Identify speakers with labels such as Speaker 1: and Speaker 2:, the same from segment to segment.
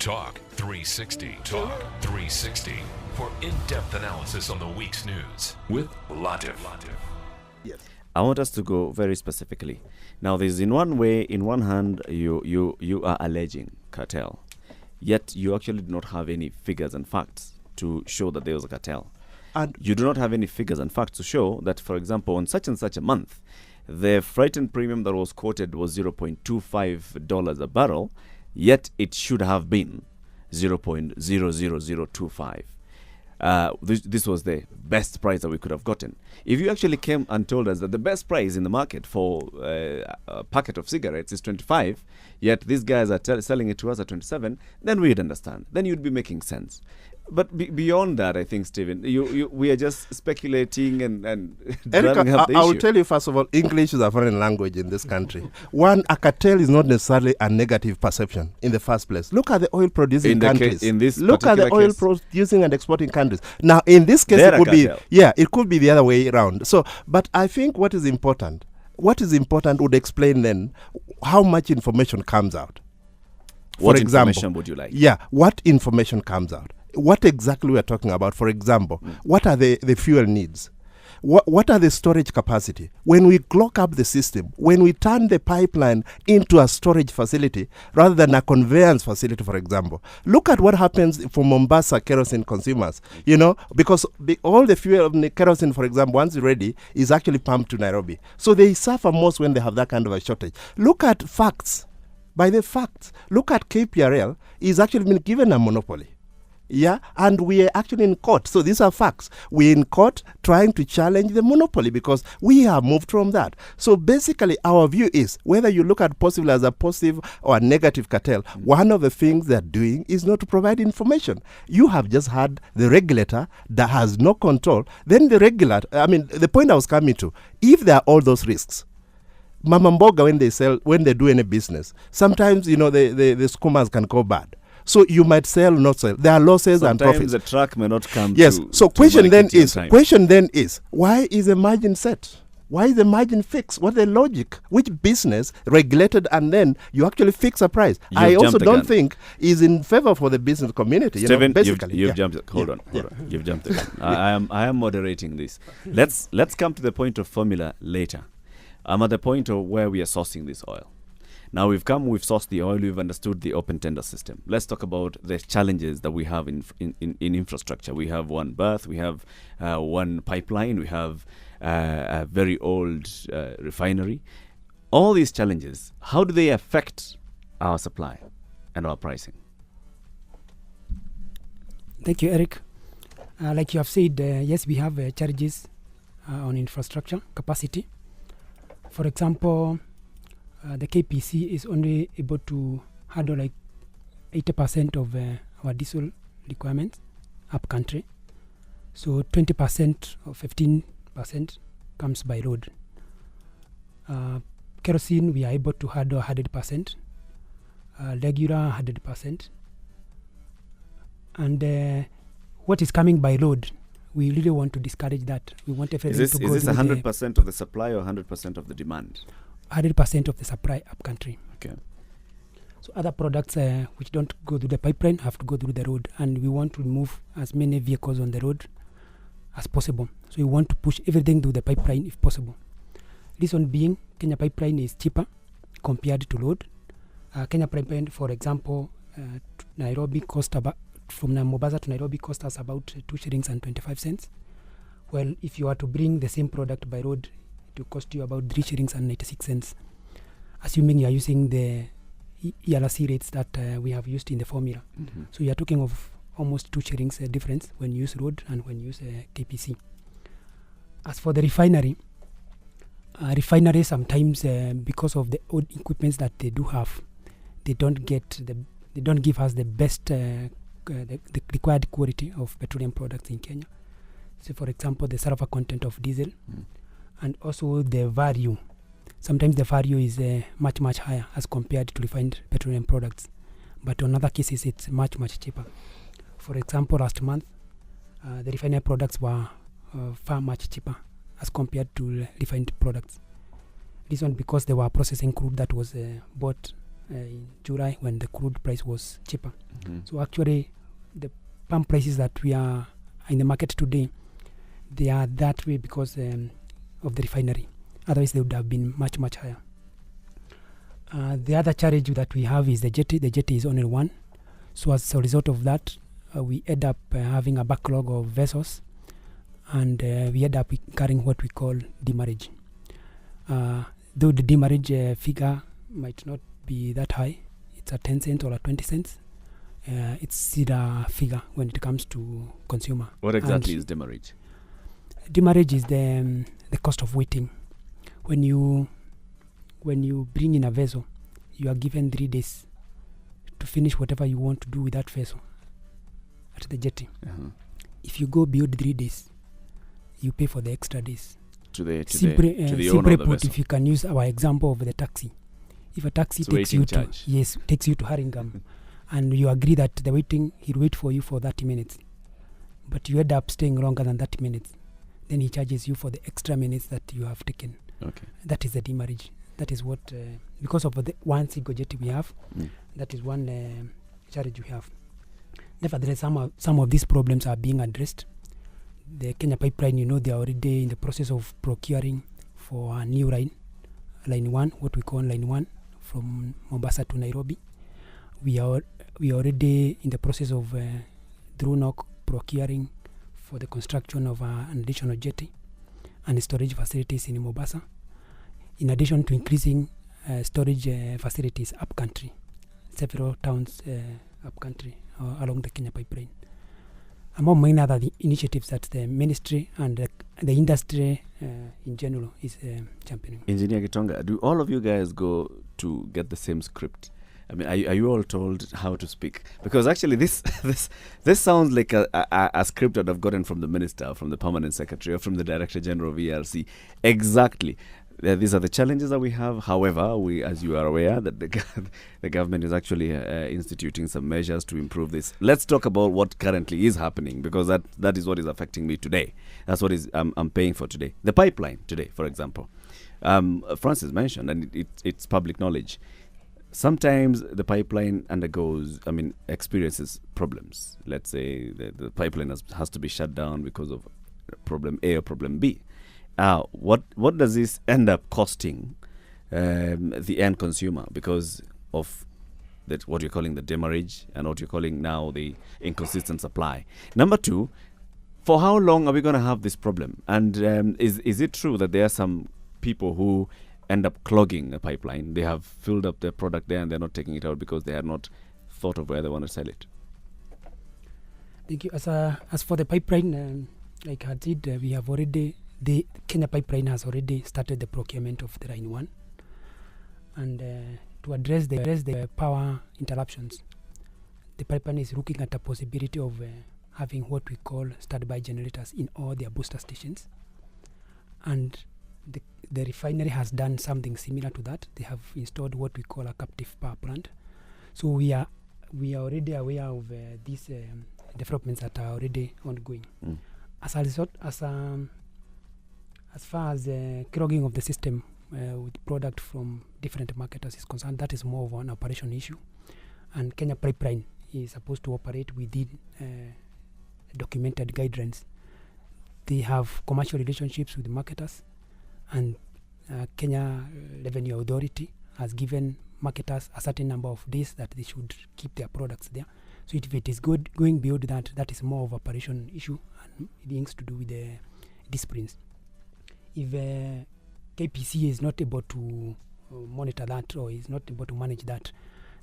Speaker 1: Talk 360. Talk 360 for in-depth analysis on the week's news with Latif.
Speaker 2: Yes.
Speaker 3: I want us to go very specifically. Now, there's in one hand, you are alleging cartel, yet you actually do not have any figures and facts to show that there was a cartel.
Speaker 2: And
Speaker 3: you do not have any figures and facts to show that, for example, on such and such a month, the freight and premium that was quoted was $0.25 a barrel, yet it should have been 0.00025. This was the best price that we could have gotten. If you actually came and told us that the best price in the market for a packet of cigarettes is 25, yet these guys are selling it to us at 27, then we'd understand. Then you'd be making sense. But beyond that, I think, Stephen, we are just speculating and driving up the issue.
Speaker 2: I will tell you, first of all, English is a foreign language in this country. One, a cartel is not necessarily a negative perception in the first place. Look at the oil-producing countries. Look at the oil-producing and exporting countries. Now, in this case, it could be the other way around. So, but I think what is important would explain then how much information comes out.
Speaker 3: What information would you like?
Speaker 2: Yeah, what information comes out? What exactly we are talking about? For example, what are the fuel needs? What are the storage capacity? When we clock up the system, when we turn the pipeline into a storage facility rather than a conveyance facility, for example, look at what happens for Mombasa kerosene consumers, because all the fuel, the kerosene, for example, once ready, is actually pumped to Nairobi. So they suffer most when they have that kind of a shortage. Look at facts. By the facts, look at KPRL is actually been given a monopoly. Yeah, and we are actually in court. So these are facts. We're in court trying to challenge the monopoly because we have moved from that. So basically, our view is whether you look at possible as a positive or a negative cartel, one of the things they're doing is not to provide information. You have just had the regulator that has no control. Then the regulator, the point I was coming to, if there are all those risks, Mama Mboga, when they do any business, sometimes, the skumas can go bad. So you might sell or not sell. There are losses and profits.
Speaker 3: The truck may not come.
Speaker 2: Yes. So question then is, why is the margin set? Why is the margin fixed? What's the logic? Which business regulated and then you actually fix a price? I also don't think is in favor for the business community.
Speaker 3: Stephen, you've jumped. Hold on. You've jumped the gun. I am moderating this. Let's come to the point of formula later. I'm at the point of where we are sourcing this oil. Now we've sourced the oil, we've understood the open tender system. Let's talk about the challenges that we have in infrastructure. We have one berth, we have one pipeline, we have a very old refinery. All these challenges, how do they affect our supply and our pricing?
Speaker 4: Thank you, Eric. Like you have said, yes, we have challenges on infrastructure capacity. For example, the KPC is only able to handle like 80% of our diesel requirements up country. So 20% or 15% comes by road. Kerosene, we are able to handle 100%. Regular 100%. And what is coming by road, we really want to discourage that. We want everything to go.
Speaker 3: Is this 100% of the supply or 100% of the demand?
Speaker 4: 100% of the supply up country.
Speaker 3: Okay.
Speaker 4: So other products which don't go through the pipeline have to go through the road, and we want to move as many vehicles on the road as possible. So we want to push everything through the pipeline if possible. Reason being, Kenya pipeline is cheaper compared to road. Kenya pipeline, for example, Nairobi cost about, from Mombasa to Nairobi cost us about 2 shillings and 25 cents. Well, if you are to bring the same product by road, it will cost you about 3 shillings and 96 cents, assuming you are using the ELRC rates that we have used in the formula. Mm-hmm. So you are talking of almost 2 shillings difference when you use road and when you use KPC. As for the refinery sometimes because of the old equipments that they do have, they don't give us the best the required quality of petroleum products in Kenya. So for example, the sulfur content of diesel and also the value. Sometimes the value is much higher as compared to refined petroleum products, but on other cases it's much cheaper. For example, last month the refined products were far much cheaper as compared to refined products. This one because they were processing crude that was bought in July when the crude price was cheaper.
Speaker 3: Mhm.
Speaker 4: So actually, the pump prices that we are in the market today, they are that way because of the refinery. Otherwise, they would have been much, much higher. The other challenge that we have is the jetty. The jetty is only one. So as a result of that, we end up having a backlog of vessels, and we end up carrying what we call demurrage. Though the demurrage figure might not be that high, it's a 10 cents or a 20 cents. It's still a figure when it comes to consumer.
Speaker 3: What exactly
Speaker 4: And
Speaker 3: is demurrage?
Speaker 4: demurrage is the cost of waiting. When you bring in a vessel, you are given 3 days to finish whatever you want to do with that vessel at the jetty.
Speaker 3: Uh-huh.
Speaker 4: If you go beyond 3 days, you pay for the extra days.
Speaker 3: To the
Speaker 4: Simply
Speaker 3: owner
Speaker 4: simply
Speaker 3: of the
Speaker 4: put,
Speaker 3: vessel.
Speaker 4: if you can use our example of the taxi, if a taxi
Speaker 3: It's
Speaker 4: takes
Speaker 3: waiting
Speaker 4: you
Speaker 3: charge.
Speaker 4: takes you to Haringam, and you agree that he'll wait for you for 30 minutes, but you end up staying longer than 30 minutes, then he charges you for the extra minutes that you have taken.
Speaker 3: Okay.
Speaker 4: That is the demurrage. That is what, because of the one single jetty we have,
Speaker 3: Mm.
Speaker 4: that is one challenge we have. Nevertheless, some of these problems are being addressed. The Kenya Pipeline, they are already in the process of procuring for a new line 1, what we call line 1, from Mombasa to Nairobi. We are already in the process of through NOC procuring for the construction of an additional jetty and storage facilities in Mombasa, in addition to increasing storage facilities upcountry, several towns upcountry along the Kenya Pipeline. Among many other initiatives that the ministry and the industry in general is championing.
Speaker 3: Engineer Gitonga, do all of you guys go to get the same script? I mean, are you all told how to speak? Because actually, this sounds like a script that I've gotten from the minister, from the permanent secretary, or from the director general of ERC. Exactly. These are the challenges that we have. However, as you are aware, that the government is actually instituting some measures to improve this. Let's talk about what currently is happening, because that is what is affecting me today. That's what I'm paying for today. The pipeline today, for example. Francis mentioned, and it's public knowledge. Sometimes the pipeline experiences problems. Let's say the pipeline has to be shut down because of problem A or problem B. What does this end up costing the end consumer because of what you're calling the demurrage and what you're calling now the inconsistent supply? Number 2, for how long are we going to have this problem? And is it true that there are some people who end up clogging a pipeline? They have filled up their product there and they're not taking it out because they had not thought of where they want to sell it.
Speaker 4: Thank you. As for the pipeline, like I said, we have already, the Kenya Pipeline has already started the procurement of the line 1, and to address the power interruptions, the pipeline is looking at the possibility of having what we call standby generators in all their booster stations, and the refinery has done something similar to that. They have installed what we call a captive power plant. So we are already aware of these developments that are already ongoing.
Speaker 3: Mm.
Speaker 4: As a result, as far as clogging of the system with product from different marketers is concerned, that is more of an operation issue. And Kenya Pipeline is supposed to operate within documented guidelines. They have commercial relationships with the marketers, and Kenya Revenue Authority has given marketers a certain number of days that they should keep their products there. So if it is going beyond that, that is more of operation issue and things to do with the disciplines. If KPC is not able to monitor that or is not able to manage that,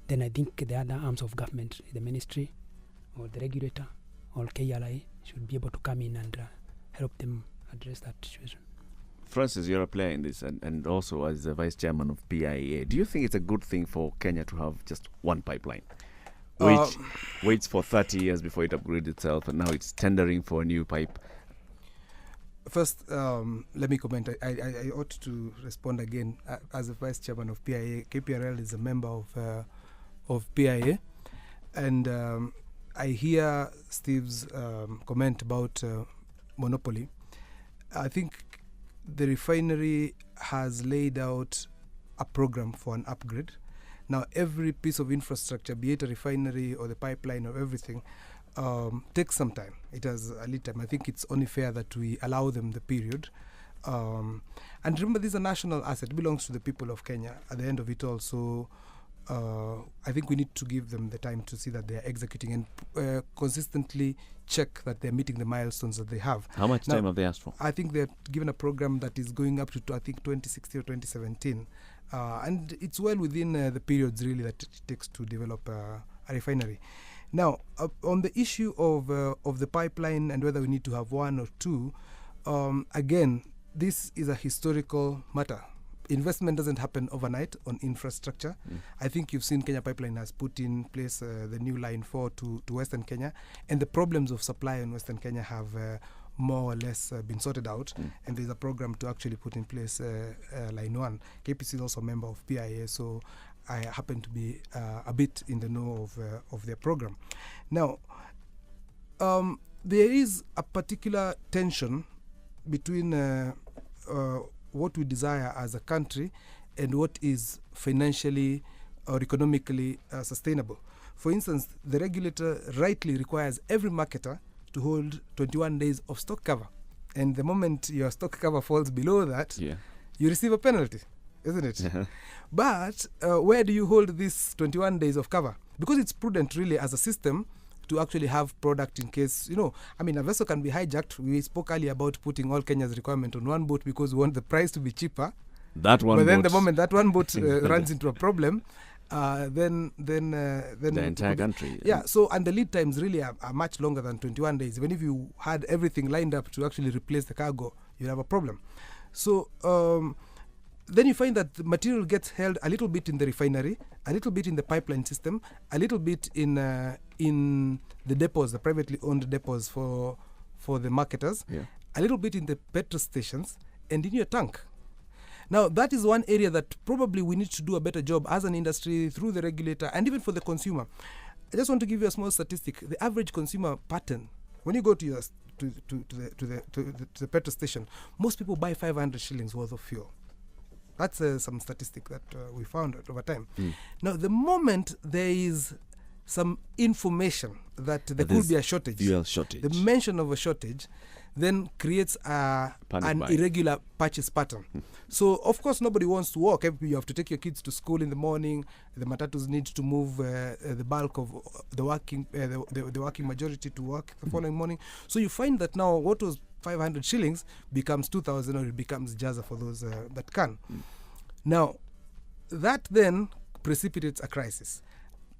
Speaker 4: then I think the other arms of government, the ministry or the regulator or KRI, should be able to come in and help them address that situation.
Speaker 3: Francis, you're a player in this, and also as the vice chairman of PIEA. Do you think it's a good thing for Kenya to have just one pipeline, which waits for 30 years before it upgrades itself, and now it's tendering for a new pipe?
Speaker 5: First, let me comment. I ought to respond again. As the vice chairman of PIEA, KPRL is a member of PIEA, and I hear Steve's comment about monopoly. I think the refinery has laid out a program for an upgrade. Now, every piece of infrastructure, be it a refinery or the pipeline or everything, takes some time. It has a lead time. I think it's only fair that we allow them the period. And remember, this is a national asset. It belongs to the people of Kenya at the end of it all. So I think we need to give them the time to see that they are executing and consistently check that they're meeting the milestones that they have.
Speaker 3: How much time have they asked for?
Speaker 5: I think they're given a program that is going up to, I think, 2016 or 2017. And it's well within the periods, really, that it takes to develop a refinery. Now, on the issue of the pipeline and whether we need to have one or two, again, this is a historical matter. Investment doesn't happen overnight on infrastructure. I think you've seen Kenya Pipeline has put in place the new Line 4 to Western Kenya, and the problems of supply in Western Kenya have more or less been sorted out, and there's a program to actually put in place Line 1. KPC is also a member of PIEA, so I happen to be a bit in the know of their program. Now, there is a particular tension between what we desire as a country and what is financially or economically sustainable. For instance, the regulator rightly requires every marketer to hold 21 days of stock cover. And the moment your stock cover falls below that, you receive a penalty, isn't it? But where do you hold these 21 days of cover? Because it's prudent, really, as a system to actually have product in case, a vessel can be hijacked. We spoke earlier about putting all Kenya's requirement on one boat because we want the price to be cheaper.
Speaker 3: But
Speaker 5: then the moment that one boat runs into a problem, then the
Speaker 3: entire country.
Speaker 5: So, and the lead times really are much longer than 21 days. Even if you had everything lined up to actually replace the cargo, you'd have a problem. So, then you find that the material gets held a little bit in the refinery, a little bit in the pipeline system, a little bit in the depots, the privately owned depots for the marketers, a little bit in the petrol stations, and in your tank. Now, that is one area that probably we need to do a better job as an industry, through the regulator, and even for the consumer. I just want to give you a small statistic. The average consumer pattern, when you go to the petrol station, most people buy 500 shillings worth of fuel. That's some statistic that we found out over time. Now, the moment there is some information that there could be a shortage,
Speaker 3: fuel shortage,
Speaker 5: the mention of a shortage then creates an irregular purchase pattern. So, of course, nobody wants to walk. You have to take your kids to school in the morning. The matatus need to move the bulk of the working majority to work the following morning. So you find that now what was 500 shillings becomes 2,000, or it becomes jaza for those that can. Now, that then precipitates a crisis.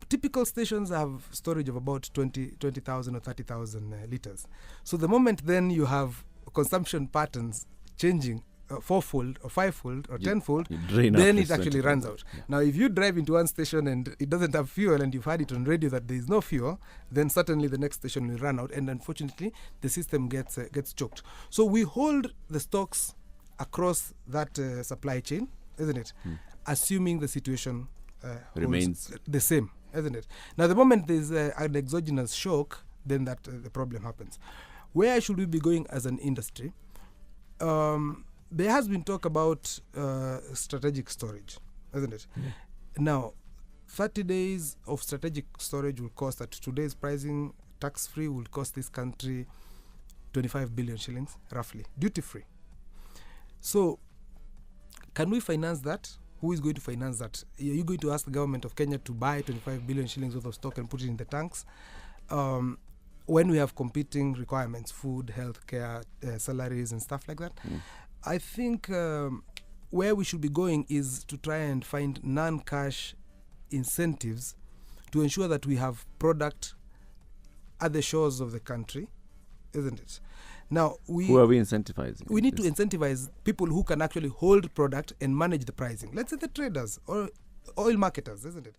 Speaker 5: Typical stations have storage of about 20,000 or 30,000 liters. So the moment then you have consumption patterns changing fourfold or fivefold or tenfold, then it actually runs out. Now, if you drive into one station and it doesn't have fuel, and you've had it on radio that there is no fuel, then certainly the next station will run out, and unfortunately the system gets choked. So we hold the stocks across that supply chain, isn't it? Assuming the situation remains the same, isn't it? Now, the moment there's an exogenous shock, then that the problem happens. Where should we be going as an industry? There has been talk about strategic storage, isn't it? Now, 30 days of strategic storage will cost, at today's pricing, tax-free, will cost this country 25 billion shillings, roughly, duty-free. So, can we finance that? Who is going to finance that? Are you going to ask the government of Kenya to buy 25 billion shillings worth of stock and put it in the tanks? When we have competing requirements, food, healthcare, salaries and stuff like that. I think where we should be going is to try and find non-cash incentives to ensure that we have product at the shores of the country, isn't it? Now, who
Speaker 3: are we incentivizing?
Speaker 5: We need to incentivize people who can actually hold product and manage the pricing. Let's say the traders or oil marketers, isn't it?